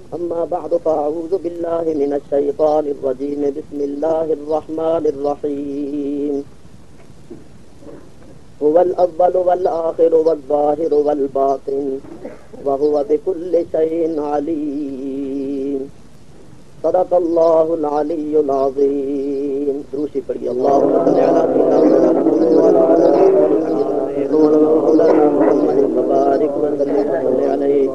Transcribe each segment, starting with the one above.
أما بعد فأعوذ بالله من الشيطان الرجيم بسم الله الرحمن الرحيم هو الأول والآخر والظاهر والباطن وهو بكل شيء عليم صدق الله العلي العظيم. دروشی پڑھی اللهم صل على سيدنا محمد وبارك وسلم عليه.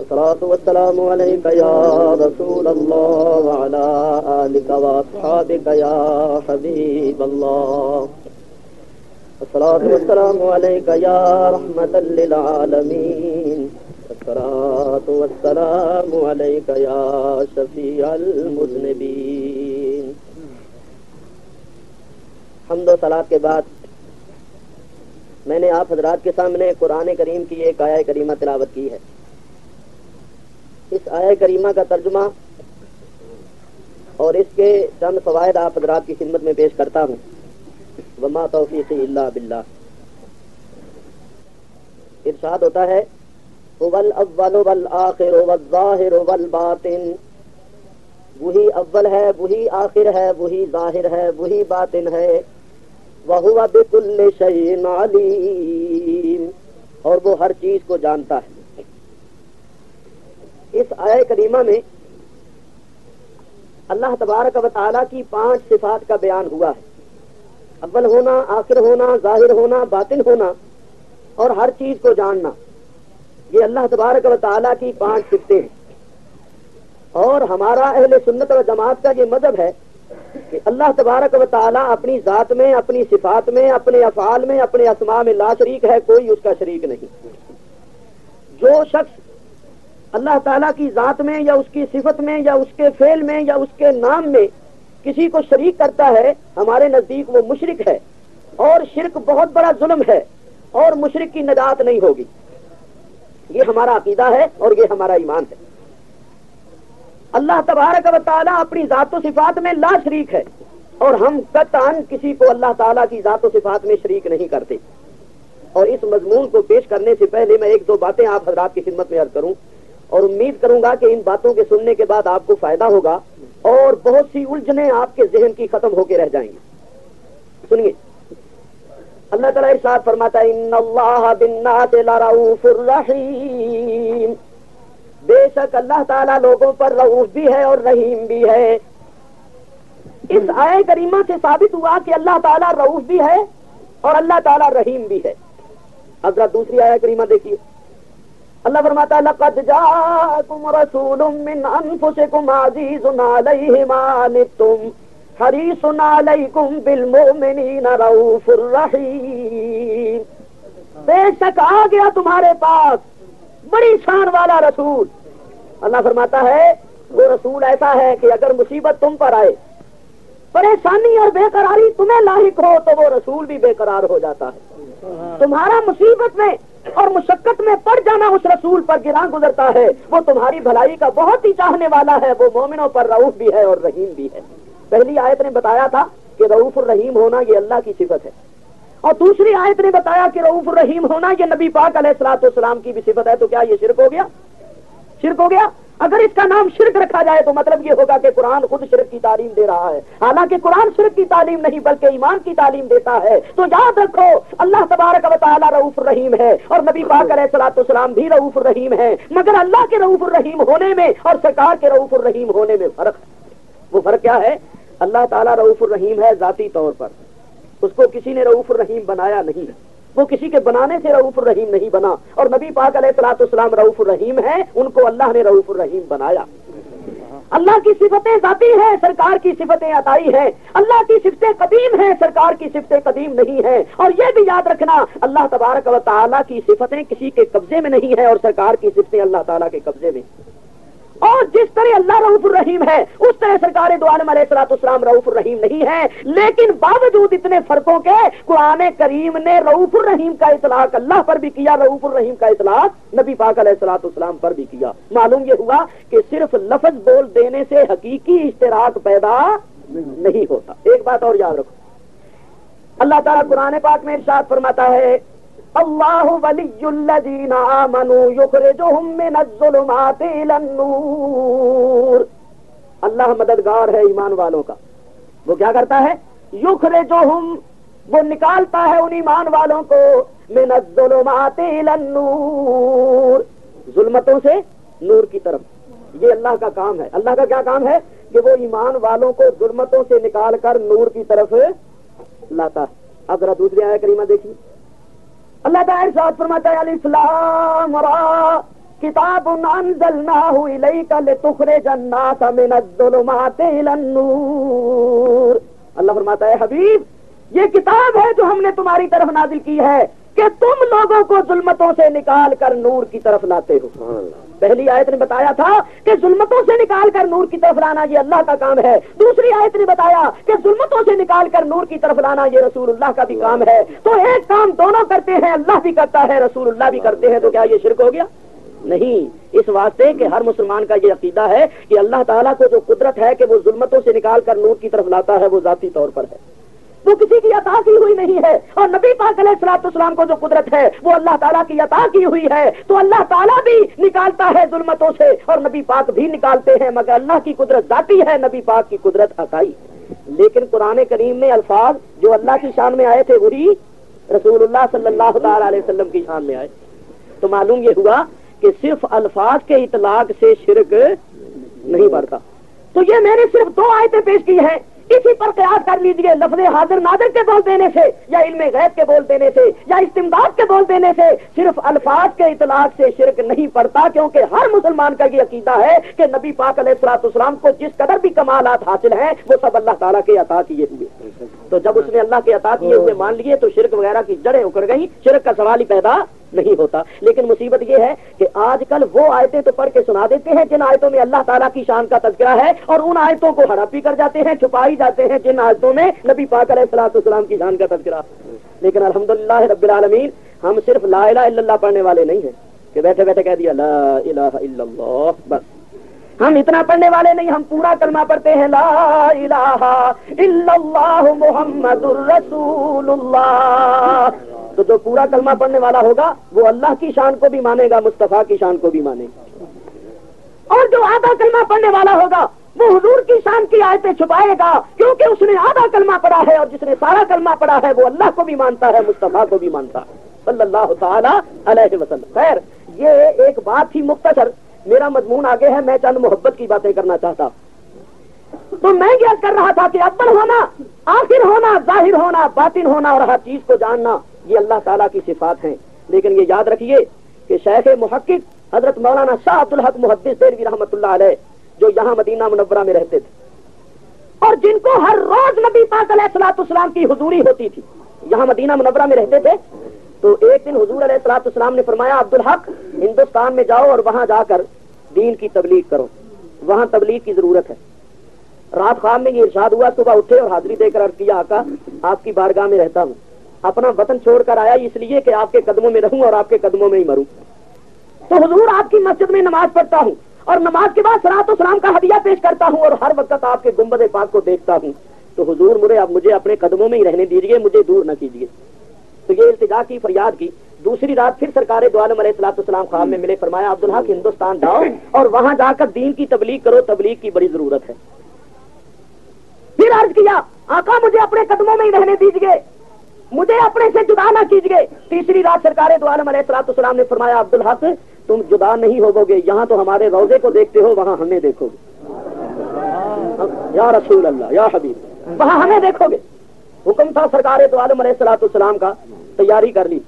الصلاة والسلام عليك يا رسول الله وعلى آلك وأصحابك يا حبيب الله. الصلاة والسلام عليك يا رحمة للعالمين. الصلاة والسلام عليك يا شفيع المذنبين. حمد و صلاۃ کے بعد میں نے آپ حضرات کے سامنے قرآن کریم کی ایک آیہ کریمہ تلاوت کی ہے. اس آیہ کریمہ کا ترجمہ اور اس کے چند فوائد آپ حضرات کی خدمت میں پیش کرتا ہوں. وما توفیقی الا باللہ. ارشاد ہوتا ہے هو الاول والآخر والظاہر والباطن. وہی اول ہے، وہی آخر ہے، وہی ظاہر ہے، وہی باطن ہے. وَهُوَ بِكُلِّ شَيْءٍ عَلِيمٌ. اور وہ ہر چیز کو جانتا ہے. اس آیہ کریمہ میں اللہ تبارک و تعالیٰ کی 5 صفات کا بیان ہوا ہے. اول ہونا، آخر ہونا، ظاہر ہونا، باطن ہونا اور ہر چیز کو جاننا. یہ اللہ تبارک و تعالیٰ کی 5 صفتیں ہیں. اور ہمارا اہل سنت و جماعت کا یہ مذہب ہے کہ اللہ تبارک و تعالیٰ اپنی ذات میں، اپنی صفات میں، اپنے افعال میں، اپنے اسماء میں لا شریک ہے. کوئی اس کا شریک نہیں. جو شخص اللہ تعالیٰ کی ذات میں یا اس کی صفت میں یا اس کے فعل میں یا اس کے نام میں کسی کو شریک کرتا ہے، ہمارے نزدیک وہ مشرک ہے. اور شرک بہت بڑا ظلم ہے اور مشرک کی نجات نہیں ہوگی. یہ ہمارا عقیدہ ہے اور یہ ہمارا ایمان ہے. اللہ تبارک و تعالیٰ اپنی ذات و صفات میں لا شریک ہے اور ہم قطعاً کسی کو اللہ تعالیٰ کی ذات و صفات میں شریک نہیں کرتے. اور اس مضمون کو پیش کرنے سے پہلے میں 1-2 باتیں آپ حضرات کی خدمت میں عرض کروں اور امید کروں گا کہ ان باتوں کے سننے کے بعد آپ کو فائدہ ہوگا اور بہت سی الجھنیں آپ کے ذہن کی ختم ہو کے رہ جائیں گی. سنیے، اللہ تعالیٰ ارشاد فرماتا ہے ان اللہ بالناس لرؤوف الرحیم. بے شک اللہ تعالیٰ لوگوں پر رؤوف بھی ہے اور رحیم بھی ہے. اس آیہ کریمہ سے ثابت ہوا کہ اللہ تعالیٰ رؤوف بھی ہے اور اللہ تعالیٰ رحیم بھی ہے. اب ذرا دوسری آیہ کریمہ دیکھیے. اللہ فرماتا ہے لقد جاءکم رسول من انفسکم عزیز علیہ ما عنتم حریص علیکم بالمؤمنین رؤوف الرحیم. بے شک آ گیا تمہارے پاس بڑی شان والا رسول. اللہ فرماتا ہے وہ رسول ایسا ہے کہ اگر مصیبت تم پر آئے، پریشانی اور بے قراری تمہیں لاحق ہو تو وہ رسول بھی بے قرار ہو جاتا ہے. تمہارا مصیبت میں اور مشقت میں پڑ جانا اس رسول پر گراں گزرتا ہے. وہ تمہاری بھلائی کا بہت ہی چاہنے والا ہے. وہ مومنوں پر رؤوف بھی ہے اور رحیم بھی ہے. پہلی آیت نے بتایا تھا کہ رؤوف الرحیم ہونا یہ اللہ کی صفت ہے اور دوسری آیت نے بتایا کہ رؤوف الرحیم ہونا یہ نبی پاک علیہ الصلوۃ والسلام کی بھی صفت ہے. تو کیا یہ شرک ہو گیا؟ شرک ہو گیا. اگر اس کا نام شرک رکھا جائے تو مطلب یہ ہوگا کہ قرآن خود شرک کی تعلیم دے رہا ہے. حالانکہ قرآن شرک کی تعلیم نہیں بلکہ ایمان کی تعلیم دیتا ہے. تو یاد رکھو اللہ تبارک و تعالی رؤوف الرحیم ہے اور نبی پاک علیہ الصلوۃ والسلام بھی رؤوف الرحیم ہے. مگر اللہ کے رؤوف الرحیم ہونے میں اور سرکار کے رؤوف الرحیم ہونے میں فرق ہے. وہ فرق کیا ہے؟ اللہ تعالیٰ رؤوف الرحیم ہے ذاتی طور پر. اس کو کسی نے رؤوف الرحیم بنایا نہیں ہے. وہ کسی کے بنانے سے رؤوف الرحیم نہیں بنا. اور نبی پاک علیہ الصلوۃ والسلام رؤوف الرحیم ہے، ان کو اللہ نے رؤوف الرحیم بنایا. اللہ کی صفتیں ذاتی ہیں، سرکار کی صفتیں عطائی ہیں. اللہ کی صفتیں قدیم ہیں، سرکار کی صفتیں قدیم نہیں ہیں. اور یہ بھی یاد رکھنا اللہ تبارک و تعالیٰ کی صفتیں کسی کے قبضے میں نہیں ہیں اور سرکار کی صفتیں اللہ تعالیٰ کے قبضے میں. اور جس طرح اللہ رؤوف الرحیم ہے اس طرح سرکار دو عالم علیہ الصلوۃ والسلام رؤوف الرحیم نہیں ہے. لیکن باوجود اتنے فرقوں کے قرآن کریم نے رؤوف الرحیم کا اطلاق اللہ پر بھی کیا، رؤوف الرحیم کا اطلاق نبی پاک علیہ الصلوۃ والسلام پر بھی کیا. معلوم یہ ہوا کہ صرف لفظ بول دینے سے حقیقی اشتراک پیدا نہیں ہوتا. ایک بات اور یاد رکھو، اللہ تعالیٰ قرآن پاک میں ارشاد فرماتا ہے اللہ ولی الذین آمنوا یخرجہم من الظلمات الی النور، اللہ مددگار ہے ایمان والوں کا، وہ کیا کرتا ہے؟ یخرجہم، وہ نکالتا ہے ان ایمان والوں کو من الظلمات الی النور، ظلمتوں سے نور کی طرف۔ یہ اللہ کا کام ہے۔ اللہ کا کیا کام ہے؟ کہ وہ ایمان والوں کو ظلمتوں سے نکال کر نور کی طرف لاتا ہے۔ اب ذرا دوسری آیت کریمہ دیکھیے، اللہ تعالیٰ ارشاد فرماتا ہے الف لام را کتاب انزلناہ الیک لتخرج الناس من الظلمات الی النور، اللہ فرماتا ہے حبیب یہ کتاب ہے جو ہم نے تمہاری طرف نازل کی ہے کہ تم لوگوں کو ظلمتوں سے نکال کر نور کی طرف لاتے ہو۔ پہلی آیت نے بتایا تھا کہ ظلمتوں سے نکال کر نور کی طرف لانا یہ اللہ کا کام ہے، دوسری آیت نے بتایا کہ ظلمتوں سے نکال کر نور کی طرف لانا یہ رسول اللہ کا بھی کام ہے۔ تو ایک کام دونوں کرتے ہیں، اللہ بھی کرتا ہے رسول اللہ بھی کرتے ہیں، تو کیا یہ شرک ہو گیا؟ نہیں، اس واسطے کہ ہر مسلمان کا یہ عقیدہ ہے کہ اللہ تعالیٰ کو جو قدرت ہے کہ وہ ظلمتوں سے نکال کر نور کی طرف لاتا ہے وہ ذاتی طور پر ہے، وہ کسی کی عطا کی ہوئی نہیں ہے، اور نبی پاک علیہ الصلوۃ والسلام کو جو قدرت ہے وہ اللہ تعالیٰ کی عطا کی ہوئی ہے، تو اللہ تعالیٰ بھی نکالتا ہے ظلمتوں سے اور نبی پاک بھی نکالتے ہیں، مگر اللہ کی قدرت ذاتی ہے، نبی پاک کی قدرت عطائی۔ لیکن قرآن کریم میں الفاظ جو اللہ کی شان میں آئے تھے وہی رسول اللہ صلی اللہ تعالیٰ علیہ وسلم کی شان میں آئے، تو معلوم یہ ہوا کہ صرف الفاظ کے اطلاق سے شرک نہیں بڑھتا۔ تو یہ میں نے صرف دو آیتیں پیش کی ہیں، اسی پر قیاس کر لیجئے، لفظ حاضر ناظر کے بول دینے سے یا علم غیب کے بول دینے سے یا استمداد کے بول دینے سے صرف الفاظ کے اطلاق سے شرک نہیں پڑتا، کیونکہ ہر مسلمان کا یہ عقیدہ ہے کہ نبی پاک علیہ الصلوۃ والسلام کو جس قدر بھی کمالات حاصل ہیں وہ سب اللہ تعالیٰ کے عطا کیے ہوئے، تو جب اس نے اللہ کے عطا کیے ہوئے مان لیے تو شرک وغیرہ کی جڑیں اکڑ گئیں، شرک کا سوال ہی پیدا نہیں ہوتا۔ لیکن مصیبت یہ ہے کہ آج کل وہ آیتیں تو پڑھ کے سنا دیتے ہیں جن آیتوں میں اللہ تعالیٰ کی شان کا تذکرہ ہے، اور ان آیتوں کو ہڑپی کر جاتے ہیں، چھپائی جاتے ہیں جن آیتوں میں نبی پاک علیہ الصلوۃ والسلام کی شان کا تذکرہ۔ لیکن الحمدللہ رب العالمین ہم صرف لا الہ الا اللہ پڑھنے والے نہیں ہیں کہ بیٹھے بیٹھے کہہ دیا لا الہ الا اللہ، بس ہم اتنا پڑھنے والے نہیں، ہم پورا کلمہ پڑھتے ہیں لا الہ الا اللہ محمد الرسول اللہ۔ تو جو پورا کلمہ پڑھنے والا ہوگا وہ اللہ کی شان کو بھی مانے گا، مصطفیٰ کی شان کو بھی مانے گا، اور جو آدھا کلمہ پڑھنے والا ہوگا وہ حضور کی شان کی آیتیں چھپائے گا، کیونکہ اس نے آدھا کلمہ پڑھا ہے، اور جس نے سارا کلمہ پڑھا ہے وہ اللہ کو بھی مانتا ہے، مصطفیٰ کو بھی مانتا ہے صلی اللہ تعالی علیہ وسلم۔ خیر، یہ ایک بات تھی مختصر، میرا مضمون آگے ہے، میں چند محبت کی باتیں کرنا چاہتا ہوں۔ تو میں یہ کر رہا تھا کہ اول ہونا، آخر ہونا، ظاہر ہونا، باطن ہونا اور ہر چیز کو جاننا یہ اللہ تعالیٰ کی صفات ہیں۔ لیکن یہ یاد رکھیے کہ شیخ محقق حضرت مولانا شاہ عبد الحق محدث دہلوی رحمۃ اللہ علیہ جو یہاں مدینہ منورہ میں رہتے تھے اور جن کو ہر روز نبی پاک علیہ الصلوۃ والسلام کی حضوری ہوتی تھی، یہاں مدینہ منورہ میں رہتے تھے، تو ایک دن حضور علیہ الصلوۃ والسلام نے فرمایا عبد الحق ہندوستان میں جاؤ اور وہاں جا کر دین کی تبلیغ کرو، وہاں تبلیغ کی ضرورت ہے۔ رات خواب میں یہ ارشاد ہوا، صبح اٹھے اور حاضری دے کر عرض کیا آقا آپ کی بارگاہ میں رہتا ہوں، اپنا وطن چھوڑ کر آیا اس لیے کہ آپ کے قدموں میں رہوں اور آپ کے قدموں میں ہی مروں، تو حضور آپ کی مسجد میں نماز پڑھتا ہوں اور نماز کے بعد صلاۃ و سلام کا ہدیہ پیش کرتا ہوں اور ہر وقت آپ کے گنبد پاک کو دیکھتا ہوں، تو حضور مجھے اپنے قدموں میں ہی رہنے دیجیے، مجھے دور نہ کیجیے۔ تو یہ التجا کی، فریاد کی۔ دوسری رات پھر سرکار دو عالم علیہ الصلوۃ والسلام خواب میں ملے، فرمایا عبد الحق ہندوستان جاؤ اور وہاں جا کر دین کی تبلیغ کرو، تبلیغ کی بڑی ضرورت ہے۔ پھر عرض کیا آقا مجھے اپنے قدموں میں ہی رہنے دیجیے، مجھے اپنے سے جدا نہ کیجیے۔ تیسری رات سرکار دو عالم علیہ الصلوۃ والسلام نے فرمایا عبد الحق تم جدا نہیں ہوو گے، یہاں تو ہمارے روضے کو دیکھتے ہو، وہاں ہمیں دیکھو گے، یا رسول اللہ یا حبیب، وہاں ہمیں دیکھو گے۔ حکم تھا سرکار دو عالم علیہ الصلوۃ والسلام کا، تیاری کر لی۔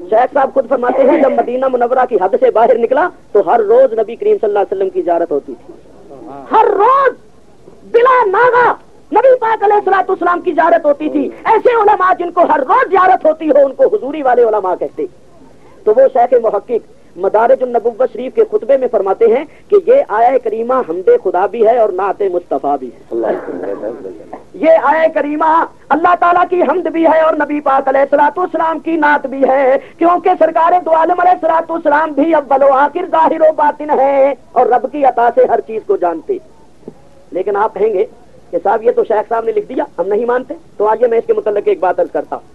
شیخ صاحب خود فرماتے ہیں جب مدینہ منورہ کی حد سے باہر نکلا تو ہر روز نبی کریم صلی اللہ علیہ وسلم کی زیارت ہوتی تھی، ہر روز بلا ناغا نبی پاک علیہ الصلوۃ والسلام کی زیارت ہوتی تھی۔ ایسے علماء جن کو ہر روز زیارت ہوتی ہو ان کو حضوری والے علماء کہتے۔ تو وہ شیخ محقق مدارج النبوت شریف کے خطبے میں فرماتے ہیں کہ یہ آیہ کریمہ حمد خدا بھی ہے اور نعت مصطفیٰ بھی ہے۔ یہ آیہ کریمہ اللہ تعالیٰ کی حمد بھی ہے اور نبی پاک علیہ الصلوۃ والسلام کی نعت بھی ہے، کیونکہ سرکار دو عالم علیہ الصلوۃ والسلام بھی اول و آخر ظاہر و باطن ہے اور رب کی عطا سے ہر چیز کو جانتے۔ لیکن آپ کہیں گے کہ صاحب یہ تو شیخ صاحب نے لکھ دیا، ہم نہیں مانتے، تو آئیے میں اس کے متعلق ایک بات عرض کرتا ہوں۔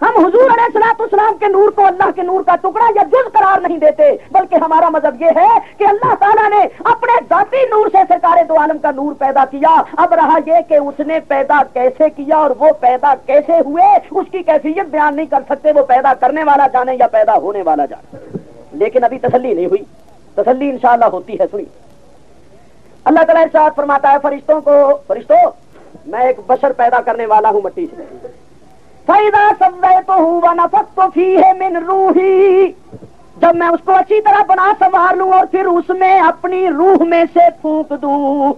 ہم حضور علیہ الصلوۃ والسلام کے نور کو اللہ کے نور کا ٹکڑا یا جز قرار نہیں دیتے، بلکہ ہمارا مذہب یہ ہے کہ اللہ تعالیٰ نے اپنے ذاتی نور سے سرکار دو عالم کا نور پیدا کیا. اب رہا یہ کہ اس نے پیدا کیسے کیا اور وہ پیدا کیسے ہوئے، اس کی کیفیت بیان نہیں کر سکتے. وہ پیدا کرنے والا جانے یا پیدا ہونے والا جانے. لیکن ابھی تسلی نہیں ہوئی، تسلی انشاءاللہ ہوتی ہے. سنی اللہ تعالیٰ ارشاد فرماتا ہے فرشتوں کو، فرشتوں میں ایک بشر پیدا کرنے والا ہوں مٹی سے. فَإِذَا سَوَّيْتُهُ وَنَفَخْتُ فِيهِ مِنْ رُوحِي، جب میں اس کو اچھی طرح بنا سنوار لوں اور پھر اس میں اپنی روح میں سے پھونک دوں.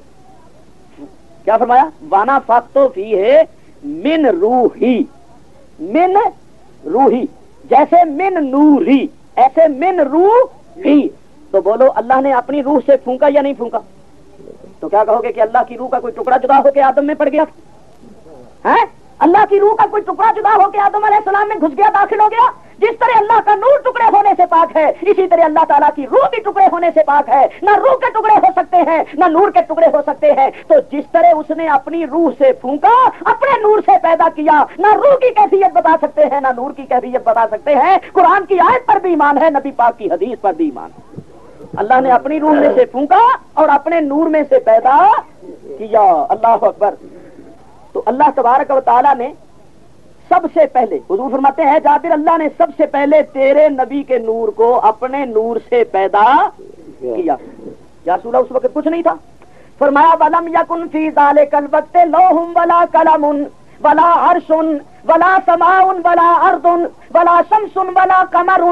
کیا فرمایا؟ وَنَفَخْتُ فِيهِ مِنْ رُوحِي، من روحی جیسے من نوری ایسے من روحی. تو بولو اللہ نے اپنی روح سے پھونکا یا نہیں پھونکا؟ تو کیا کہو گے کہ اللہ کی روح کا کوئی ٹکڑا جدا ہو کے آدم میں پڑ گیا ہے؟ اللہ کی روح کا کوئی ٹکڑا جدا ہو کے آدم علیہ السلام میں گھس گیا، داخل ہو گیا؟ جس طرح اللہ کا نور ٹکڑے ہونے سے پاک ہے، اسی طرح اللہ تعالیٰ کی روح بھی ٹکڑے ہونے سے پاک ہے. نہ روح کے ٹکڑے ہو سکتے ہیں نہ نور کے ٹکڑے ہو سکتے ہیں. تو جس طرح اس نے اپنی روح سے پھونکا، اپنے نور سے پیدا کیا، نہ روح کی کیفیت بتا سکتے ہیں نہ نور کی کیفیت بتا سکتے ہیں. قرآن کی آیت پر بھی ایمان ہے، نبی پاک کی حدیث پر بھی ایمان ہے. اللہ نے اپنی روح میں سے پھونکا اور اپنے نور میں سے پیدا کیا. اللہ اکبر. تو اللہ تبارک و تعالیٰ نے سب سے پہلے، حضور فرماتے ہیں جابر، اللہ نے سب سے پہلے تیرے نبی کے نور کو اپنے نور سے پیدا کیا. یا رسول اللہ اس وقت کچھ نہیں تھا. فرمایا وَلَمْ يَكُنْ فِي ذَلِكَ الْوَقْتِ لَوْحٌ وَلَا قَلَمٌ وَلَا عَرْشٌ وَلَا سَمَاءٌ وَلَا أَرْضٌ وَلَا شَمْسٌ وَلَا قَمَرٌ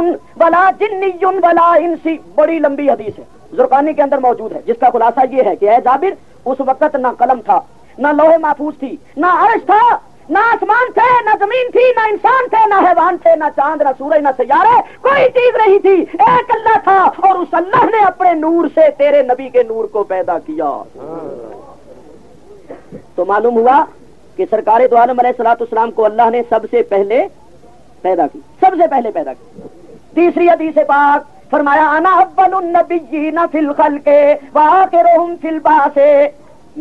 وَلَا جِنِّيٌّ وَلَا إِنسٌ. بڑی لمبی حدیث ہے، زرقانی کے اندر موجود ہے، جس کا خلاصہ یہ ہے کہ اے جابر، اس وقت نہ قلم تھا، نہ لوح محفوظ تھی، نہ عرش تھا، نہ آسمان تھے، نہ زمین تھی، نہ انسان تھے، نہ حیوان تھے، نہ چاند، نہ سورج، نہ سیارے، کوئی چیز نہیں تھی. ایک اللہ تھا اور اس اللہ نے اپنے نور سے تیرے نبی کے نور کو پیدا کیا. تو معلوم ہوا کہ سرکار دو عالم علیہ الصلوۃ والسلام کو اللہ نے سب سے پہلے پیدا کی، سب سے پہلے پیدا کی. تیسری حدیث پاک فرمایا انا اول النبیین فی الخلق وآخرهم فی البعث،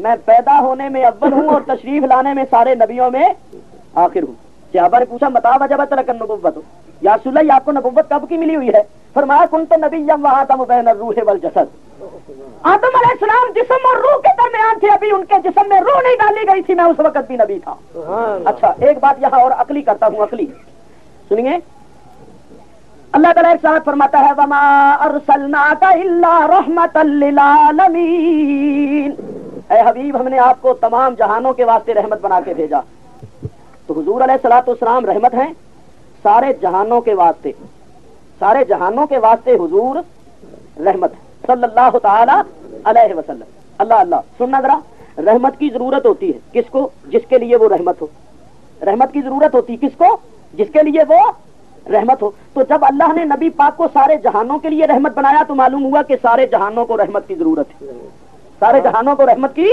میں پیدا ہونے میں اول ہوں اور تشریف لانے میں سارے نبیوں میں آخر ہوں. صحابہ نے پوچھا متى وجبت لک النبوۃ، یا رسول اللہ آپ کو نبوت کب کی ملی ہوئی ہے؟ فرمایا کنت نبیا وآدم بین الروح والجسد، آدم علیہ السلام جسم اور روح کے درمیان تھے، ابھی ان کے جسم میں روح نہیں ڈالی گئی تھی، میں اس وقت بھی نبی تھا. اچھا ایک بات یہاں اور عقلی کرتا ہوں، عقلی سنیے. اللہ تعالیٰ ایک ساتھ فرماتا ہے وما ارسلناک الا رحمتا للعالمین، اے حبیب ہم نے آپ کو تمام جہانوں کے واسطے رحمت بنا کے بھیجا. تو حضور علیہ الصلوۃ والسلام رحمت ہیں سارے جہانوں کے واسطے، سارے جہانوں کے واسطے حضور رحمت ہے صلی اللہ تعالی علیہ وسلم. اللہ اللہ سننا ذرا، رحمت کی ضرورت ہوتی ہے کس کو؟ جس کے لیے وہ رحمت ہو. رحمت کی ضرورت ہوتی کس کو؟ جس کے لیے وہ رحمت ہو. تو جب اللہ نے نبی پاک کو سارے جہانوں کے لیے رحمت بنایا تو معلوم ہوا کہ سارے جہانوں کو رحمت کی ضرورت ہے، سارے جہانوں کو رحمت کی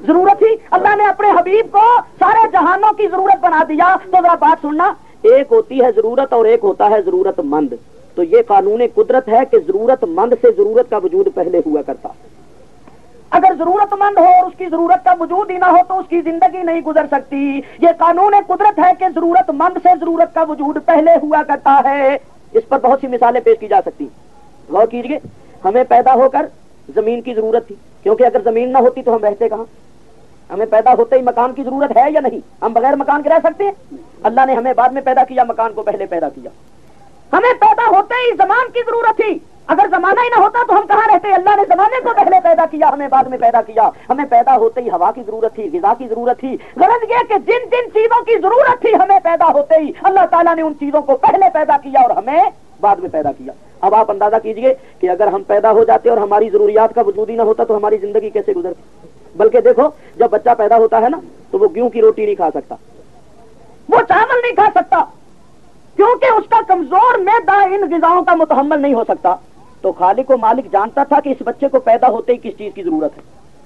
ضرورت تھی. اللہ نے اپنے حبیب کو سارے جہانوں کی ضرورت بنا دیا. تو ذرا بات سننا، ایک ہوتی ہے ضرورت اور ایک ہوتا ہے ضرورت مند. تو یہ قانون قدرت ہے کہ ضرورت مند سے ضرورت کا وجود پہلے ہوا کرتا. اگر ضرورت مند ہو اور اس کی ضرورت کا وجود ہی نہ ہو تو اس کی زندگی نہیں گزر سکتی. یہ قانون قدرت ہے کہ ضرورت مند سے ضرورت کا وجود پہلے ہوا کرتا ہے. اس پر بہت سی مثالیں پیش کی جا سکتی. غور کیجئے، ہمیں پیدا ہو کر زمین کی ضرورت تھی، کیونکہ اگر زمین نہ ہوتی تو ہم رہتے کہاں؟ ہمیں پیدا ہوتے ہی مکان کی ضرورت ہے یا نہیں؟ ہم بغیر مکان کے رہ سکتے ہیں؟ اللہ نے ہمیں بعد میں پیدا کیا، مکان کو پہلے پیدا کیا. ہمیں پیدا ہوتے ہی زمان کی ضرورت تھی، اگر زمانہ ہی نہ ہوتا تو ہم کہاں رہتے؟ اللہ نے زمانے کو پہلے پیدا کیا، ہمیں بعد میں پیدا کیا. ہمیں پیدا ہوتے ہی ہوا کی ضرورت تھی، غذا کی ضرورت تھی. غرض یہ کہ جن جن چیزوں کی ضرورت تھی ہمیں پیدا ہوتے ہی اللہ تعالیٰ نے ان چیزوں کو پہلے پیدا کیا اور ہمیں بعد میں پیدا کیا. اب آپ اندازہ کیجئے کہ اگر ہم پیدا ہو جاتے اور ہماری ضروریات کا وجود ہی نہ ہوتا تو ہماری زندگی کیسے گزرتی؟ بلکہ دیکھو جب بچہ پیدا ہوتا ہے نا تو وہ گیہوں کی روٹی نہیں کھا سکتا، وہ چاول نہیں کھا سکتا، کیونکہ اس کا کمزور معدہ ان غذاؤں کا متحمل نہیں ہو سکتا. تو خالق و مالک جانتا تھا کہ اس بچے کو پیدا ہوتے ہی کس چیز کی ضرورت ہے.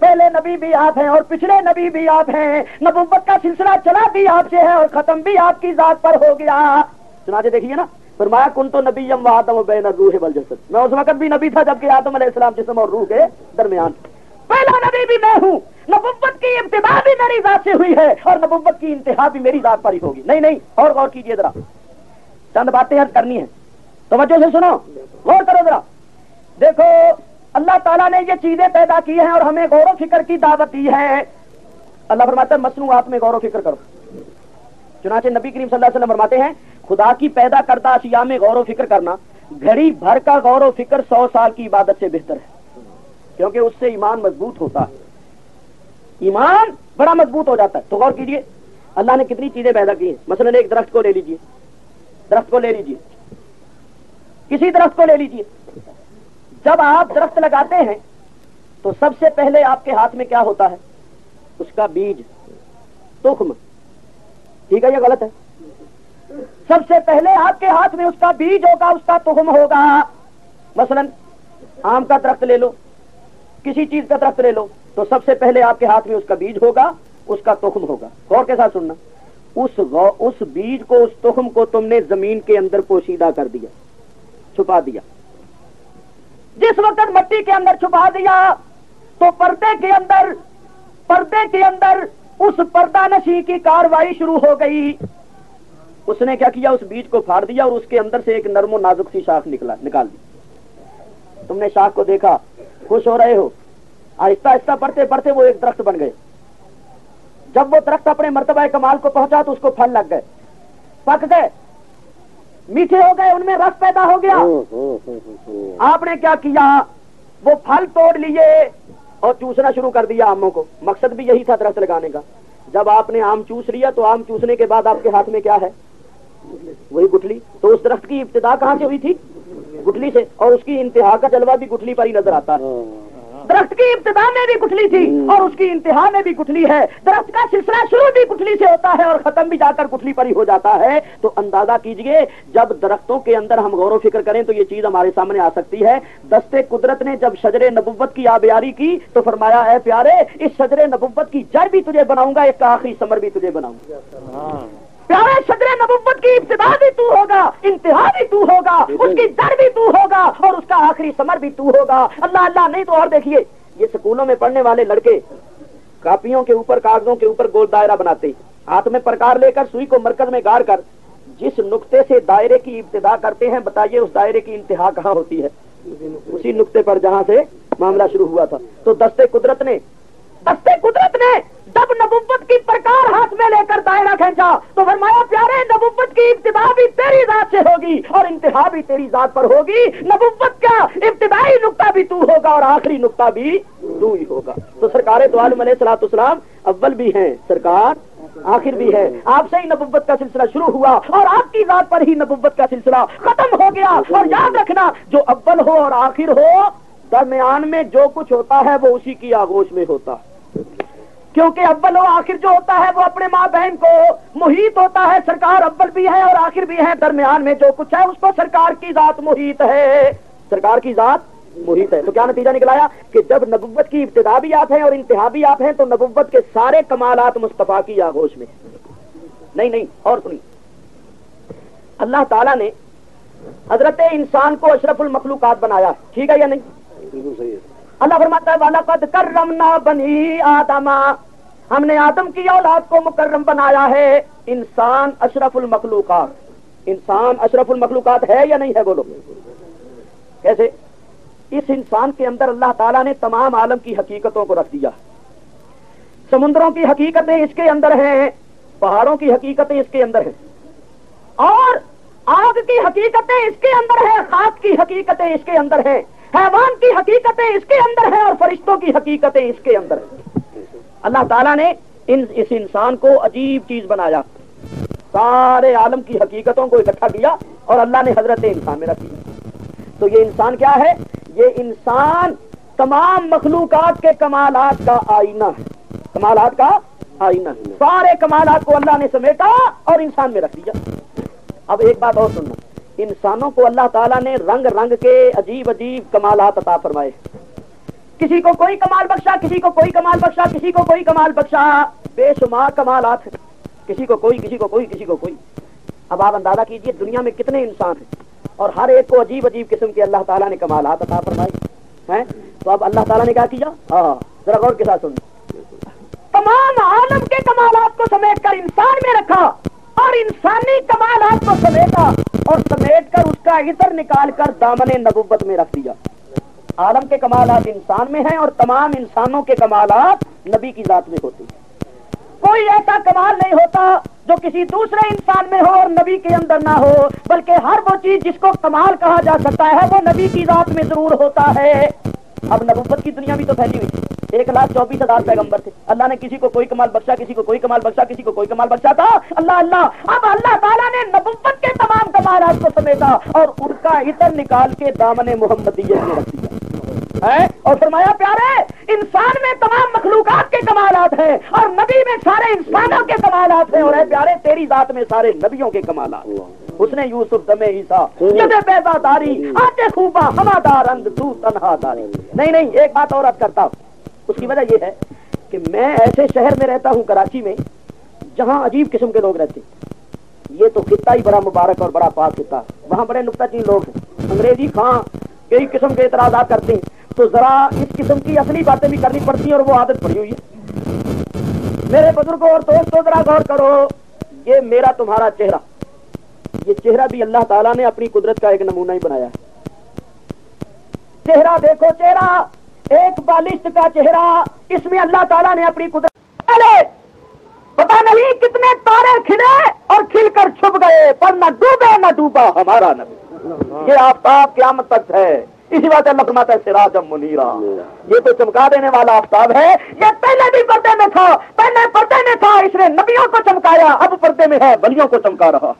پہلے نبی بھی آپ ہیں اور پچھلے نبی بھی آپ ہیں، نبوت کا سلسلہ چلا بھی آپ سے ہے اور ختم بھی آپ کی ذات پر ہو گیا۔ چنانچہ دیکھیے نا، فرمایا کنت نبیم و آدم بین الروح والجسد، میں اس وقت بھی نبی تھا جبکہ آدم علیہ السلام جسم اور روح کے درمیان، پہلا نبی بھی میں ہوں، نبوت کی ابتدا بھی میری ذات سے ہوئی ہے اور نبوت کی انتہا بھی میری ذات پر ہی ہوگی۔ نہیں اور غور کیجئے ذرا، چند باتیں عرض کرنی ہیں، توجہ سے سنو، غور کرو ذرا۔ دیکھو اللہ تعالیٰ نے یہ چیزیں پیدا کی ہیں اور ہمیں غور و فکر کی دعوت دی ہے۔ اللہ فرماتا ہے مصنوعات میں غور و فکر کرو۔ چنانچہ نبی کریم صلی اللہ علیہ وسلم فرماتے ہیں خدا کی پیدا کردہ اشیاء میں غور و فکر کرنا گھڑی بھر کا غور و فکر 100 سال کی عبادت سے بہتر ہے، کیونکہ اس سے ایمان مضبوط ہوتا ہے، ایمان بڑا مضبوط ہو جاتا ہے۔ تو غور کیجئے اللہ نے کتنی چیزیں پیدا کی ہیں۔ مثلا ایک درخت کو لے لیجئے، درخت کو لے لیجئے، کسی درخت کو لے لیجئے، جب آپ درخت لگاتے ہیں تو سب سے پہلے آپ کے ہاتھ میں کیا ہوتا ہے؟ اس کا بیج، تخم، ٹھیک ہے یا غلط ہے؟ سب سے پہلے آپ کے ہاتھ میں اس کا بیج ہوگا، اس کا تخم ہوگا۔ مثلا آم کا درخت لے لو، کسی چیز کا درخت لے لو، تو سب سے پہلے آپ کے ہاتھ میں اس کا بیج ہوگا، اس کا تخم ہوگا۔ غور کے ساتھ سننا، اس بیج کو، اس تخم کو تم نے زمین کے اندر پوشیدہ کر دیا، چھپا دیا۔ جس وقت مٹی کے اندر چھپا دیا تو پردے کے اندر اس پردہ نشی کی کاروائی شروع ہو گئی۔ اس نے کیا کیا؟ اس بیج کو پھاڑ دیا اور اس کے اندر سے ایک نرم و نازک سی شاخ نکال دی۔ تم نے شاخ کو دیکھا، خوش ہو رہے ہو، آہستہ آہستہ پڑھتے پڑھتے وہ ایک درخت بن گئے۔ جب وہ درخت اپنے مرتبہ کمال کو پہنچا تو اس کو پھل لگ گئے، پک گئے، میٹھے ہو گئے، ان میں رس پیدا ہو گیا۔ آپ نے کیا کیا؟ وہ پھل توڑ لیے اور چوسنا شروع کر دیا آموں کو۔ مقصد بھی یہی تھا درخت لگانے کا۔ جب آپ نے آم چوس لیا تو آم چوسنے کے بعد آپ کے ہاتھ میں کیا ہے؟ وہی گٹھلی۔ تو اس درخت کی ابتدا کہاں سے ہوئی تھی؟ گٹھلی سے، اور اس کی انتہا کا جلوہ بھی گٹھلی پر ہی نظر آتا ہے۔ درخت کی ابتدا میں بھی گٹھلی تھی اور اس کی انتہا میں بھی گٹھلی ہے۔ درخت کا سلسلہ شروع بھی گٹھلی سے ہوتا ہے اور ختم بھی جا کر گٹھلی پر ہی ہو جاتا ہے۔ تو اندازہ کیجئے جب درختوں کے اندر ہم غور و فکر کریں تو یہ چیز ہمارے سامنے آ سکتی ہے۔ دستے قدرت نے جب شجر نبوت کی آبیاری کی تو فرمایا اے پیارے، اس شجر نبوت کی جڑ بھی تجھے بناؤں گا، ایک آخری ثمر بھی تجھے بناؤں گا۔ پیارے شجر نبوت کی ابتدا بھی تو ہوگا، انتہا بھی تو ہوگا، اس کی جڑ بھی تو ہوگا اور اس کا آخری ثمر بھی تو ہوگا۔ اللہ نہیں تو اور دیکھیے یہ سکولوں میں پڑھنے والے لڑکے کاپیوں کے اوپر، کاغذوں کے اوپر گول دائرہ بناتے، ہاتھ میں پرکار لے کر سوئی کو مرکز میں گاڑ کر جس نقطے سے دائرے کی ابتدا کرتے ہیں، بتائیے اس دائرے کی انتہا کہاں ہوتی ہے؟ اسی نقطے پر جہاں سے معاملہ شروع ہوا تھا۔ تو دستے قدرت نے جب نبوت کی پرکار ہاتھ میں لے کر دائرہ کھینچا تو فرمایا پیارے نبوت کی ابتدا بھی تیری ذات سے ہوگی اور انتہا بھی تیری ذات پر ہوگی۔ نبوت کا ابتدائی نقطہ بھی تو ہوگا اور آخری نقطہ بھی تو ہی ہوگا۔ تو سرکار دو عالم علیہ الصلوۃ والسلام اول بھی ہیں، سرکار آخر بھی ہے۔ آپ سے ہی نبوت کا سلسلہ شروع ہوا اور آپ کی ذات پر ہی نبوت کا سلسلہ ختم ہو گیا۔ اور یاد رکھنا جو اول ہو اور آخر ہو، درمیان میں جو کچھ ہوتا ہے وہ اسی کی آغوش میں ہوتا ہے، کیونکہ اول و آخر جو ہوتا ہے وہ اپنے ماں بہن کو محیط ہوتا ہے۔ سرکار اول بھی ہے اور آخر بھی ہے، درمیان میں جو کچھ ہے اس کو سرکار کی ذات محیط ہے، سرکار کی ذات محیط ہے۔ تو کیا نتیجہ نکلایا کہ جب نبوت کی ابتدا بھی آپ ہیں اور انتہا بھی آپ ہیں تو نبوت کے سارے کمالات مصطفیٰ کی آغوش میں۔ نہیں اور سنی، اللہ تعالیٰ نے حضرت انسان کو اشرف المخلوقات بنایا، ٹھیک ہے یا نہیں؟ بالکل صحیح ہے۔ اللہ فرماتا ہے وَلَقَدْ كَرَّمْنَا بَنِي آدَمَ، ہم نے آدم کی اولاد کو مکرم بنایا ہے۔ انسان اشرف المخلوقات، انسان اشرف المخلوقات ہے یا نہیں ہے؟ بولو کیسے؟ اس انسان کے اندر اللہ تعالیٰ نے تمام عالم کی حقیقتوں کو رکھ دیا۔ سمندروں کی حقیقتیں اس کے اندر ہیں، پہاڑوں کی حقیقتیں اس کے اندر ہیں، اور آگ کی حقیقتیں اس کے اندر ہیں، خاک کی حقیقتیں اس کے اندر ہیں، حیوان کی حقیقتیں اس کے اندر ہیں اور فرشتوں کی حقیقتیں اس کے اندر ہیں۔ اللہ تعالیٰ نے اس انسان کو عجیب چیز بنایا، سارے عالم کی حقیقتوں کو اکٹھا کیا اور اللہ نے حضرت انسان میں رکھ دیا۔ تو یہ انسان کیا ہے؟ یہ انسان تمام مخلوقات کے کمالات کا آئینہ ہے، کمالات کا آئینہ ہے۔ سارے کمالات کو اللہ نے سمیٹا اور انسان میں رکھ دیا۔ اب ایک بات اور سننا، انسانوں کو اللہ تعالیٰ نے رنگ رنگ کے عجیب عجیب کمالات عطا فرمائے۔ کسی کو کوئی کمال بخشا، کسی کو کوئی کمال بخشا، کسی کو کوئی کمال بخشا، بے شمار کمالات ہیں، کسی کو کوئی، کسی کو کوئی، کسی کو کوئی۔ اب آپ اندازہ کیجئے دنیا میں کتنے انسان ہیں اور ہر ایک کو عجیب عجیب قسم کے اللہ تعالیٰ نے کمالات عطا فرمائے ہیں۔ تو اب اللہ تعالیٰ نے کیا کیا؟ ذرا غور کے ساتھ سنیں، تمام عالم کے کمالات کو سمیٹ کر انسان میں رکھا اور انسانی کمالات کو سمیٹا اور سمیٹ کر اس کا عطر نکال کر دامن نبوت میں رکھ دیا۔ عالم کے کمالات انسان میں ہیں اور تمام انسانوں کے کمالات نبی کی ذات میں ہوتے ہیں۔ کوئی ایسا کمال نہیں ہوتا جو کسی دوسرے انسان میں ہو اور نبی کے اندر نہ ہو، بلکہ ہر وہ چیز جس کو کمال کہا جا سکتا ہے وہ نبی کی ذات میں ضرور ہوتا ہے۔ اب نبوت کی دنیا بھی تو پھیلی ہوئی تھی، 1,24,000 پیغمبر تھے، اللہ نے کسی کو کوئی کمال بخشا، کسی کو کوئی کمال بخشا، کسی کو کوئی کمال بخشا تھا۔ اللہ اب اللہ تعالیٰ نے نبوت کے تمام کمالات کو سمیٹا اور ان کا عطر نکال کے دامن محمدیت میں رکھ دیا اور فرمایا پیارے انسان میں تمام مخلوقات کے کمالات ہیں اور نبی میں سارے انسانوں کے کمالات ہیں، اور اے پیارے تیری ذات میں سارے نبیوں کے کمالات۔ اس نے یوسف دمے عیسیٰ ید بیضا داری آتے خوبا ہمادار اند تو تنہا داری۔ نہیں ایک بات اور عرض کرتا ہوں، اس کی وجہ یہ ہے کہ میں ایسے شہر میں رہتا ہوں کراچی میں جہاں عجیب قسم کے لوگ رہتے ہیں۔ یہ تو خطہ ہی بڑا مبارک اور بڑا پاک خطہ، وہاں بڑے نکتہ چین لوگ ہیں، انگریزی خاں کئی قسم کے اعتراضات کرتے ہیں، تو ذرا اس قسم کی اصلی باتیں بھی کرنی پڑتی ہیں اور وہ عادت پڑی ہوئی ہے۔ میرے بزرگوں اور دوستوں ذرا غور کرو، یہ میرا تمہارا چہرہ، یہ چہرہ بھی اللہ تعالیٰ نے اپنی قدرت کا ایک نمونہ ہی بنایا ہے۔ چہرہ دیکھو، چہرہ ایک بالشت کا چہرہ، اس میں اللہ تعالیٰ نے اپنی قدرت، پتا نہیں کتنے تارے کھلے اور کھل کر چھپ گئے پر نہ ڈوبے نہ ڈوبا ہمارا نبی۔ یہ آفتاب قیامت تک ہے، اسی بات اللہ فرماتا ہے سراجم منیرا، یہ تو چمکا دینے والا آفتاب ہے۔ یہ پہلے بھی پردے میں تھا، پہلے پردے میں تھا، اس نے نبیوں کو چمکایا، اب پردے میں ہے ولیوں کو چمکا رہا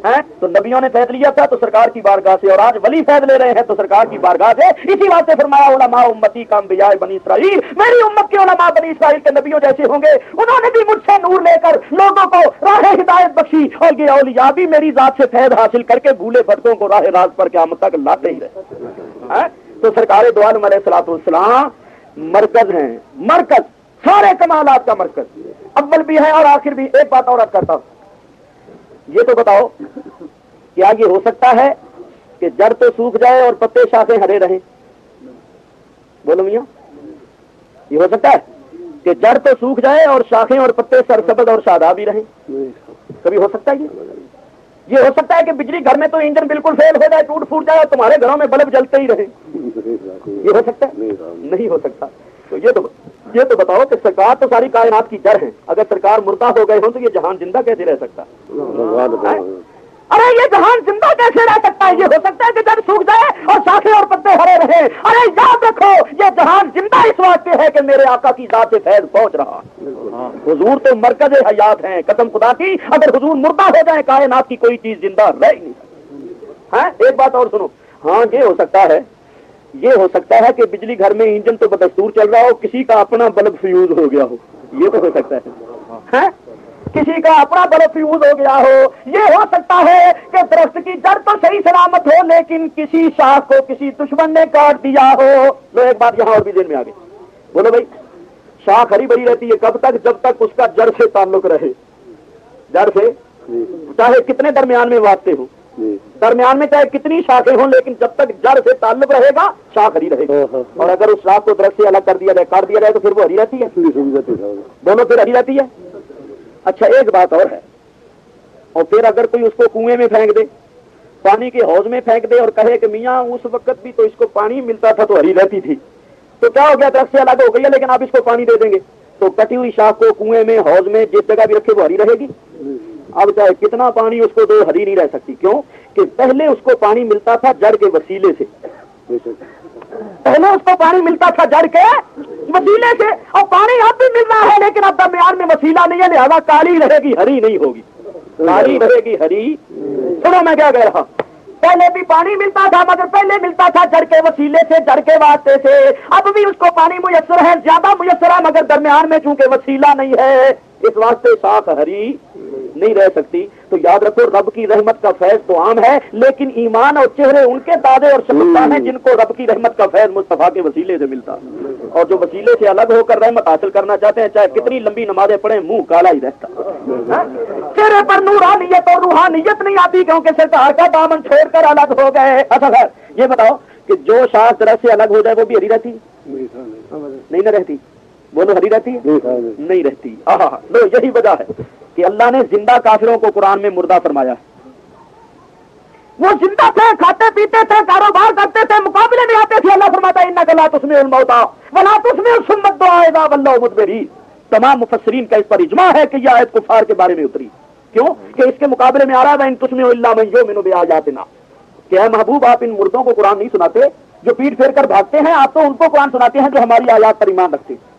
ہے۔ تو نبیوں نے فیض لیا تھا تو سرکار کی بارگاہ سے، اور آج ولی فیض لے رہے ہیں تو سرکار کی بارگاہ سے۔ اسی بات سے فرمایا علماء امتی کا انبیاء بنی اسرائیل، میری امت کے علماء بنی اسرائیل کے نبیوں جیسے ہوں گے، انہوں نے بھی مجھ سے نور لے کر لوگوں کو راہ ہدایت بخشی، اور یہ اولیاء بھی میری ذات سے فیض حاصل کر کے بھولے بھٹکوں کو راہ راز پر قیامت تک لاتے ہی رہے۔ تو سرکار دو عالم علیہ الصلوۃ والسلام مرکز ہیں، مرکز، سارے کمالات کا مرکز، اول بھی ہے اور آخر بھی۔ ایک بات اور کرتا ہوں، یہ تو بتاؤ کیا یہ ہو سکتا ہے کہ جڑ تو سوکھ جائے اور پتے شاخیں ہرے رہیں؟ بولو میاں، یہ ہو سکتا ہے کہ جڑ تو سوکھ جائے اور شاخیں اور پتے سرسبز اور شاداب بھی رہیں؟ کبھی ہو سکتا ہے یہ ہو سکتا ہے کہ بجلی گھر میں تو انجن بالکل فیل ہو جائے، ٹوٹ پھوٹ جائے اور تمہارے گھروں میں بلب جلتے ہی رہے؟ یہ ہو سکتا ہے؟ نہیں ہو سکتا۔ تو یہ تو بتاؤ کہ سرکار تو ساری کائنات کی جڑ ہے، اگر سرکار مردہ ہو گئے ہوں تو یہ جہان زندہ کیسے رہ سکتا؟ ارے یہ جہان زندہ کیسے رہ سکتا ہے؟ یہ ہو سکتا ہے کہ جڑ سوکھ جائے اور شاخیں اور پتے ہرے رہے؟ ارے یاد رکھو یہ جہان زندہ اس واسطے ہے کہ میرے آقا کی ذات سے فیض پہنچ رہا۔ حضور تو مرکز حیات ہیں، قسم خدا کی اگر حضور مردہ ہو جائے کائنات کی کوئی چیز زندہ رہ ہی نہیں سکتی۔ ایک بات اور سنو، ہاں یہ ہو سکتا ہے کہ بجلی گھر میں انجن تو بدستور چل رہا ہو، کسی کا اپنا بلب فیوز ہو گیا ہو، یہ تو ہو سکتا ہے، کسی کا اپنا بلب فیوز ہو گیا ہو۔ یہ ہو سکتا ہے کہ درخت کی جڑ تو صحیح سلامت ہو لیکن کسی شاخ کو کسی دشمن نے کاٹ دیا ہو۔ لو ایک بات یہاں اور بھی ذہن میں آ گئی، بولو بھائی شاخ ہری بھری رہتی ہے کب تک؟ جب تک اس کا جڑ سے تعلق رہے، جڑ سے چاہے کتنے درمیان میں واسطے ہوں، درمیان میں چاہے کتنی شاخیں ہوں، لیکن جب تک جڑ سے تعلق رہے گا شاخ ہری رہے گی۔ اور اگر اس شاخ کو درخت سے الگ کر دیا جائے، کاٹ دیا جائے تو پھر وہ ہری رہتی ہے، دونوں پھر ہری رہتی ہے۔ اچھا ایک بات اور ہے، اور پھر اگر کوئی اس کو کنویں میں پھینک دے، پانی کے حوض میں پھینک دے اور کہے کہ میاں اس وقت بھی تو اس کو پانی ملتا تھا تو ہری رہتی تھی، تو کیا ہو گیا؟ درخت سے الگ ہو گئی ہے لیکن آپ اس کو پانی دے دیں گے تو کٹی ہوئی شاخ کو کنویں میں حوض میں جس جگہ بھی رکھے وہ ہری رہے گی؟ اب چاہے کتنا پانی اس کو دو ہری نہیں رہ سکتی۔ کیوں کہ پہلے اس کو پانی ملتا تھا جڑ کے وسیلے سے، پہلے اس کو پانی ملتا تھا جڑ کے وسیلے سے، اور پانی اب بھی مل رہا ہے لیکن اب درمیان میں وسیلہ نہیں ہے، لہذا کالی رہے گی ہری نہیں ہوگی، کالی رہے گی ہری۔ سنو میں کیا کہہ رہا، پہلے بھی پانی ملتا تھا مگر پہلے ملتا تھا جڑ کے وسیلے سے، جڑ کے واسطے سے، اب بھی اس کو پانی میسر ہے، زیادہ میسر ہے مگر درمیان میں چونکہ وسیلہ نہیں ہے اس واسطے شاخ ہری نہیں رہ سکتی. تو یاد رکھو رب کی رحمت کا فیض تو عام ہے، لیکن ایمان اور چہرے ان کے دادے اور شگفتہ ہیں جن کو رب کی رحمت کا فیض مصطفیٰ کے وسیلے سے ملتا، اور جو وسیلے سے الگ ہو کر رحمت حاصل کرنا چاہتے ہیں چاہے کتنی لمبی نمازیں پڑھیں منہ کالا ہی رہتا. چہرے پر نورانیت اور روحانیت نہیں آتی کیونکہ سرکار کا دامن چھوڑ کر الگ ہو گئے. اچھا خیر یہ بتاؤ کہ جو شاخ درخت سے الگ ہو جائے وہ بھی ہری رہتی نہیں نہ رہتی؟ بولو ہری رہتی ہے نہیں رہتی. لو یہی وجہ ہے کہ اللہ نے زندہ کافروں کو قرآن میں مردہ فرمایا ہے. وہ زندہ تھے، کھاتے پیتے تھے، کاروبار کرتے تھے، مقابلے میں آتے تھے. اللہ فرماتا ہے انک لا تسمع الموتى ولا تسمع الصم الدعاء اذا ولوا مدبرين. تمام مفسرین کا اس پر اجماع ہے کہ یہ آیت کفار کے بارے میں اتری. کیوں کہ اس کے مقابلے میں آ رہا ہے ان تسمع الا من یؤمن بآیاتنا، کہ اے محبوب آپ ان مردوں کو قرآن نہیں سناتے جو پیٹ پھیر کر بھاگتے ہیں، آپ تو ان کو قرآن سناتے ہیں جو ہماری آیات پر ایمان رکھتے ہیں.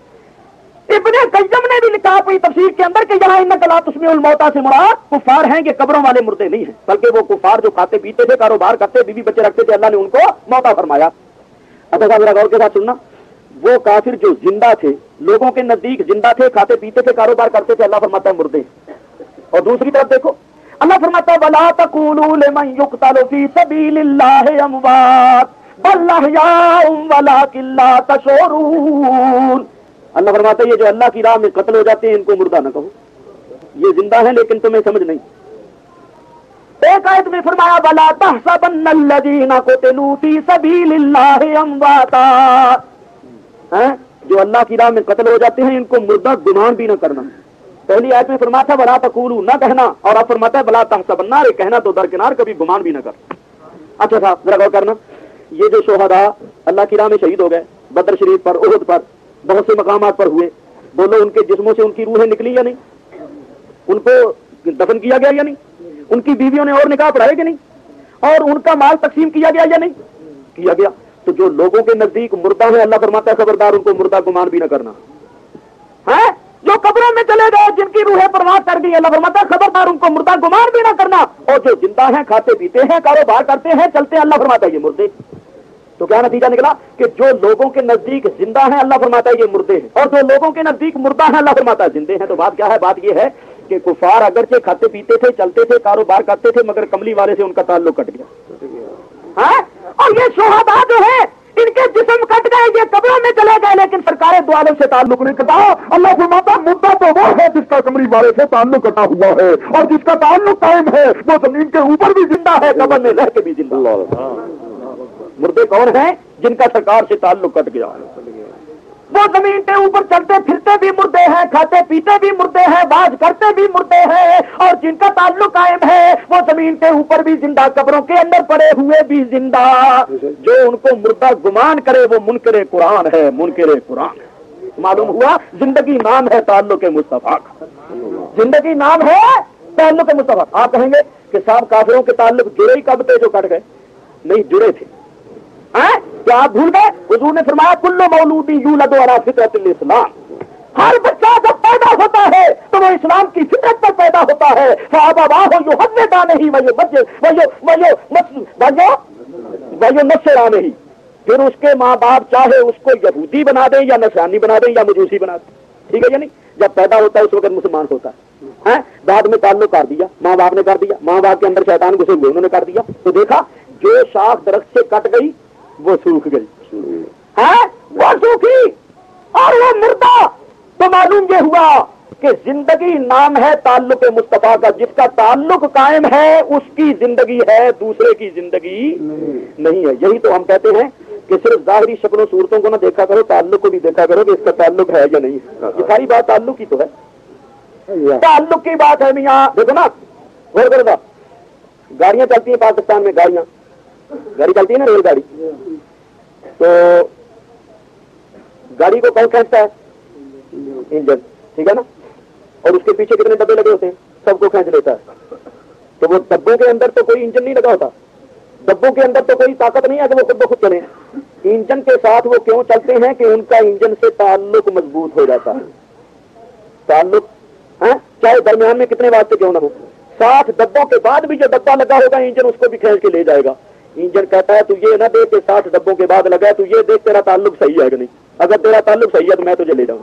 ابن قیم نے بھی لکھا اپنی تفسیر کے اندر کہ یہاں انک لا تسمع الموتى سے مراد کفار ہیں، یہ قبروں والے مردے نہیں ہیں، بلکہ وہ کفار جو کھاتے پیتے تھے، کاروبار کرتے، بیوی بچے رکھتے تھے، اللہ نے ان کو موتا فرمایا. اچھا ذرا غور کے ساتھ سننا، وہ کافر جو زندہ تھے، لوگوں کے نزدیک زندہ تھے، کھاتے پیتے تھے، کاروبار کرتے تھے، اللہ فرماتا ہے مردے. اور دوسری طرف دیکھو اللہ فرماتا ہے ولا تقولوا لمن يقتل في سبيل الله اموات بل احياء ولكن لا تشعرون. اللہ فرماتا ہے یہ جو اللہ کی راہ میں قتل ہو جاتے ہیں ان کو مردہ نہ کہو، یہ زندہ ہیں لیکن تمہیں سمجھ نہیں. ایک آیت میں فرمایا ولا تحسبن الذين قتلوا في سبيل الله امواتا، جو اللہ کی راہ میں قتل ہو جاتے ہیں ان کو مردہ گمان بھی نہ کرنا. پہلی آیت میں فرمایا تھا ولا تقولوا نہ کہنا، اور اب فرماتا ہے ولا تحسبن، کہنا تو درکنار، کبھی گمان بھی نہ کر. اچھا صاحب ذرا غور کرنا، یہ جو شہداء اللہ کی راہ میں شہید ہو گئے بدر شریف پر، احد پر، بہت سے مقامات پر ہوئے، بولو ان کے جسموں سے ان کی روحیں نکلی یا نہیں؟ ان کو دفن کیا گیا یا نہیں؟ ان کی بیویوں نے اور نکاح پڑھائے کہ نہیں؟ اور ان کا مال تقسیم کیا گیا یا نہیں کیا گیا؟ تو جو لوگوں کے نزدیک مردہ ہیں اللہ فرماتا ہے خبردار ان کو مردہ گمان بھی نہ کرنا. ہے جو قبروں میں چلے گئے جن کی روحیں پرواز کر گئی اللہ فرماتا ہے خبردار ان کو مردہ گمان بھی نہ کرنا. اور جو زندہ ہیں، کھاتے پیتے ہیں، کاروبار کرتے ہیں، چلتے ہیں، اللہ فرماتا ہے یہ مردے. تو کیا نتیجہ نکلا کہ جو لوگوں کے نزدیک زندہ ہیں اللہ فرماتا ہے یہ مردے ہیں، اور جو لوگوں کے نزدیک مردہ ہیں اللہ فرماتا ہے زندے ہیں. تو بات کیا ہے؟ بات یہ ہے کہ کفار اگرچہ کھاتے پیتے تھے، چلتے تھے، کاروبار کرتے تھے، مگر کملی والے سے ان کا تعلق کٹ گیا. اور یہ شہداء جو ہے ان کے جسم کٹ گئے، یہ قبروں میں چلے گئے، لیکن سرکار دو عالم سے تعلق نہیں کٹا. اللہ فرماتا مردہ تو وہ ہے جس کا کملی والے سے تعلق کٹا ہوا ہے، اور جس کا تعلق قائم ہے وہ زمین کے اوپر بھی زندہ ہے، قبر میں رہ کے بھی زندہ. مردے کون ہیں؟ جن کا سرکار سے تعلق کٹ گیا. وہ زمین کے اوپر چلتے پھرتے بھی مردے ہیں، کھاتے پیتے بھی مردے ہیں، باز کرتے بھی مردے ہیں، اور جن کا تعلق قائم ہے وہ زمین کے اوپر بھی زندہ، قبروں کے اندر پڑے ہوئے بھی زندہ. جو ان کو مردہ گمان کرے وہ منکر قرآن ہے، منکر قرآن. معلوم ہوا زندگی نام ہے تعلق مصطفیٰ کا، زندگی نام ہے تعلق مصطفیٰ. آپ کہیں گے کہ صاحب کافروں کے تعلق جڑے ہی کب تھے جو کٹ گئے؟ نہیں، جڑے تھے. کیا آپ بھول گئے؟ حضور نے فرمایا کل مولود یولد علی فطرۃ الاسلام، ہر بچہ جب پیدا ہوتا ہے تو وہ اسلام کی فطرت پر پیدا ہوتا ہے. فابواہ یحودانہ وینصرانہ، پھر اس کے ماں باپ چاہے اس کو یہودی بنا دیں یا نصرانی بنا دیں یا مجوسی بنا دیں. ٹھیک ہے یا نہیں؟ جب پیدا ہوتا ہے اس وقت مسلمان ہوتا ہے، بعد میں تعلق کر دیا، ماں باپ نے کر دیا، ماں باپ کے اندر شیطان گھسے ہوئے انہوں نے کر دیا. تو دیکھا جو شاخ درخت سے کٹ گئی وہ سوکھ گئی، وہ سوکھی اور وہ مردہ. تو معلوم یہ ہوا کہ زندگی نام ہے تعلق مصطفیٰ کا. جس کا تعلق قائم ہے اس کی زندگی ہے، دوسرے کی زندگی نہیں ہے. یہی تو ہم کہتے ہیں کہ صرف ظاہری شکل و صورتوں کو نہ دیکھا کرو، تعلق کو بھی دیکھا کرو کہ اس کا تعلق ہے یا نہیں. یہ ساری بات تعلق ہی تو ہے، تعلق کی بات ہے. میاں دیکھو نا، غور کرو نا، گاڑیاں چلتی ہیں پاکستان میں، گاڑی چلتی ہے نا، ریل گاڑی. تو گاڑی کو کون کھینچتا ہے؟ انجن، ٹھیک ہے نا. اور اس کے پیچھے کتنے ڈبے لگے ہوتے ہیں؟ سب کو کھینچ لیتا ہے. تو وہ ڈبوں کے اندر تو کوئی انجن نہیں لگا ہوتا، ڈبوں کے اندر تو کوئی طاقت نہیں ہے کہ وہ خود بخود چلے. انجن کے ساتھ وہ کیوں چلتے ہیں کہ ان کا انجن سے تعلق مضبوط ہو جاتا ہے. تعلق چاہے درمیان میں کتنے واسطے کیوں نہ ہو، 60 ڈبوں کے بعد بھی جو ڈبہ لگا ہوگا انجن اس کو بھی کھینچ کے لے جائے گا. انجن کہتا ہے تو یہ نہ دیکھ کہ 60 ڈبوں کے بعد لگا ہے، تو یہ دیکھ تیرا تعلق صحیح ہے کہ نہیں. اگر تیرا تعلق صحیح ہے تو میں تجھے لے جاؤں.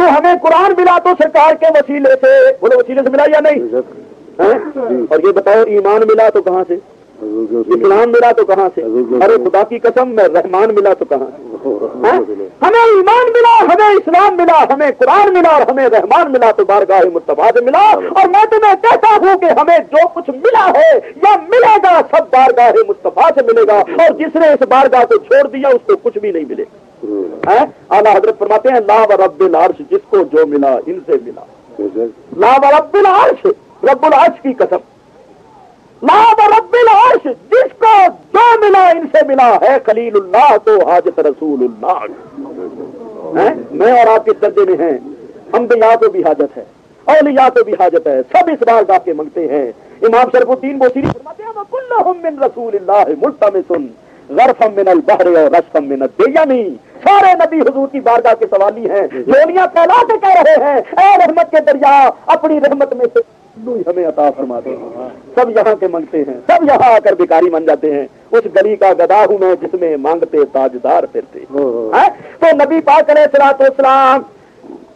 تو ہمیں قرآن ملا تو سرکار کے وسیلے سے، بولو وسیلے سے ملا یا نہیں؟ اور یہ بتاؤ ایمان ملا تو کہاں سے؟ اسلام ملا تو کہاں سے؟ ارے خدا کی قسم میں رحمان ملا تو کہاں سے؟ ہمیں ایمان ملا، ہمیں اسلام ملا، ہمیں قرآن ملا اور ہمیں رحمان ملا تو بارگاہ مصطفیٰ سے ملا۔ اور میں تمہیں کہتا ہوں کہ ہمیں جو کچھ ملا ہے یا ملے گا سب بارگاہ مصطفیٰ سے ملے گا، اور جس نے اس بارگاہ کو چھوڑ دیا اس کو کچھ بھی نہیں ملے گا۔ اعلیٰ حضرت فرماتے ہیں لا و رب العرش، جس کو جو ملا ان سے ملا، لا و رب العرش، رب العرش کی قسم، لا و رب العرش، جس کو جو ملا ان سے ملا ہے خلیل اللہ تو حاجت رسول اللہ۔ میں اور آپ کے درجے میں ہیں، انبیاء کو بھی حاجت ہے، اولیاء کو بھی حاجت ہے، سب اس بارگاہ کے منگتے ہیں۔ امام شرف الدین بوصیری فرماتے ہیں وَكُلُّهُم مِّن رسول اللہ ملتمس غرفا من البحر اور رشفا من الدیم، سارے نبی حضور کی بارگاہ کے سوالی ہیں، جولیاں پھیلا کے کہہ رہے ہیں اے رحمت کے دریا اپنی رحمت میں سے ہمیں عطا فرما دے۔ سب یہاں کے منگتے ہیں، سب یہاں آ کر بھکاری بن جاتے ہیں۔ اس گلی کا گدا ہوں میں جس میں مانگتے تاجدار پھرتے۔ تو نبی پاک علیہ الصلوۃ والسلام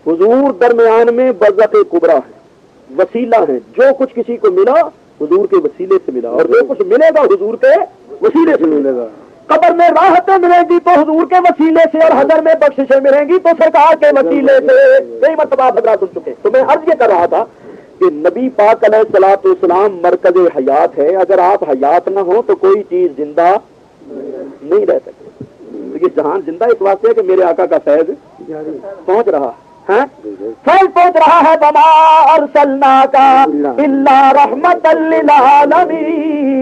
حضور درمیان میں برزخ کبریٰ ہے، وسیلہ ہے، جو کچھ کسی کو ملا حضور کے وسیلے سے ملا، اور جو کچھ ملے گا حضور کے وسیلے سے ملے گا۔ قبر میں راحتیں ملیں گی تو حضور کے وسیلے سے، اور حشر میں بخششیں ملیں گی تو سرکار کے وسیلے سے۔ کئی مرتبہ حضرات سن چکے۔ تو میں عرض یہ کر رہا تھا کہ نبی پاک علیہ الصلوۃ والسلام مرکز حیات ہے، اگر آپ حیات نہ ہو تو کوئی چیز زندہ نہیں رہ سکتی۔ یہ جہان زندہ اس واسطے ہے کہ میرے آقا کا فیض پہنچ رہا ہے، فیض پہنچ رہا ہے۔ وما ارسلناک الا رحمۃ للعالمین،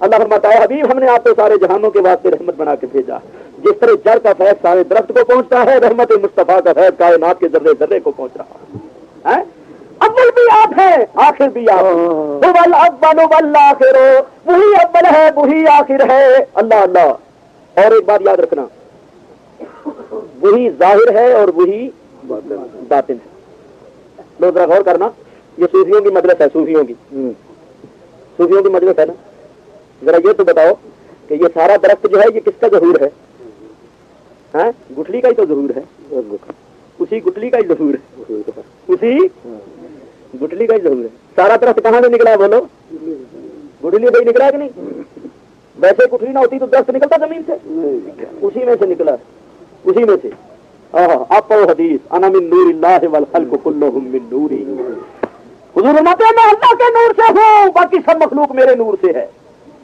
اللہ فرماتا ہے حبیب ہم نے آپ کو سارے جہانوں کے واسطے رحمت بنا کے بھیجا۔ جس طرح جڑ کا فیض سارے درخت کو پہنچتا ہے، رحمت مصطفیٰ کا فیض کائنات کے ذرے ذرے کو پہنچ رہا ہے۔ اول بھی آپ ہیں، آخر بھی آپ ہیں، اول والآخر، وہی اول ہے وہی آخر ہے۔ اللہ اللہ۔ اور ایک بات یاد رکھنا، وہی ظاہر ہے اور وہی باطن ہے۔ لوگ ذرا غور کرنا، یہ صوفیوں کی مجلس ہے، صوفیوں کی مجلس ہے نا، ذرا یہ تو بتاؤ کہ یہ سارا درخت جو ہے یہ کس کا ظہور ہے؟ گٹھلی کا ہی تو ظہور ہے، اسی گٹھلی کا ہی ظہور ہے، اسی گٹھلی کا ہی ظہور ہے۔ سارا درخت کہاں سے نکلا ہے بولو؟ گٹھلی سے ہی نکلا ہے کہ نہیں؟ ویسے گٹھلی نہ ہوتی تو درخت نکلتا زمین سے؟ اسی میں سے نکلا ہے، اسی میں سے۔ آپ پڑھو حدیث انا من نور اللہ والخلق کلہم من نوری، حضور فرماتے ہیں میں اللہ کے نور سے ہوں، باقی سب مخلوق میرے نور سے ہے۔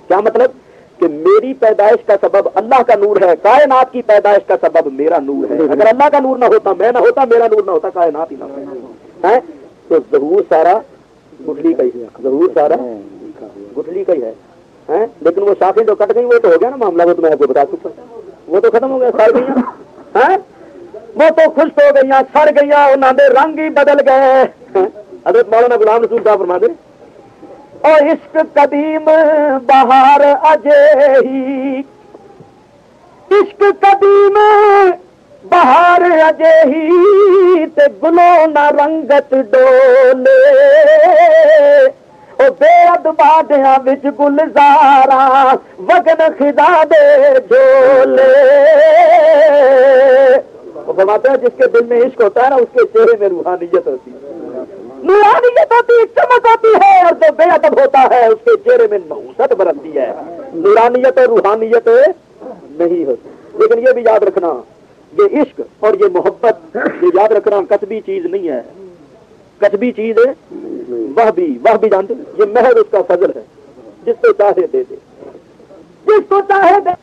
کیا مطلب؟ کہ میری پیدائش کا سبب اللہ کا نور ہے، کائنات کی پیدائش کا سبب میرا نور ہے۔ اگر اللہ کا نور نہ ہوتا، میں نہ ہوتا، میرا نور نہ ہوتا، کائنات ہی نہ ہوتا۔ تو ظہور سارا گٹھلی کا ہی ہے، ظہور سارا گٹھلی کا ہی ہے۔ لیکن وہ شاخیں جو کٹ گئی وہ تو ہو گیا نا معاملہ، وہ تو میں آپ کو بتا چکا، وہ تو ختم ہو گیا، سڑ گئی، وہ تو خشک ہو گئی، سڑ گئی، انہوں نے رنگ ہی بدل گئے۔ حضرت مولانا غلام رسول صاحب فرما دے اور عشق قدیم بہار اجے ہی، عشق قدیم بہار اجے ہی تے گلو نہ رنگت ڈولے، او بے ادبا دیاں وچ گلزارا وگن خدا دے جھولے۔ وہ فرماتے ہیں جس کے دل میں عشق ہوتا ہے نا اس کے چہرے میں روحانیت ہوتی ہے، نورانیت ہوتی ہے، چمک ہوتی ہے، اور جو بے ادب ہوتا ہے اس کے چہرے میں نحوست برستی ہے، نورانیت اور روحانیت نہیں ہوتی۔ لیکن یہ بھی یاد رکھنا، یہ عشق اور یہ محبت، یہ یاد رکھنا کسبی چیز نہیں ہے، کسبی چیز ہے وہ بھی جانتے، یہ محض اس کا فضل ہے، جس کو چاہے دے دے، جس کو چاہے دے۔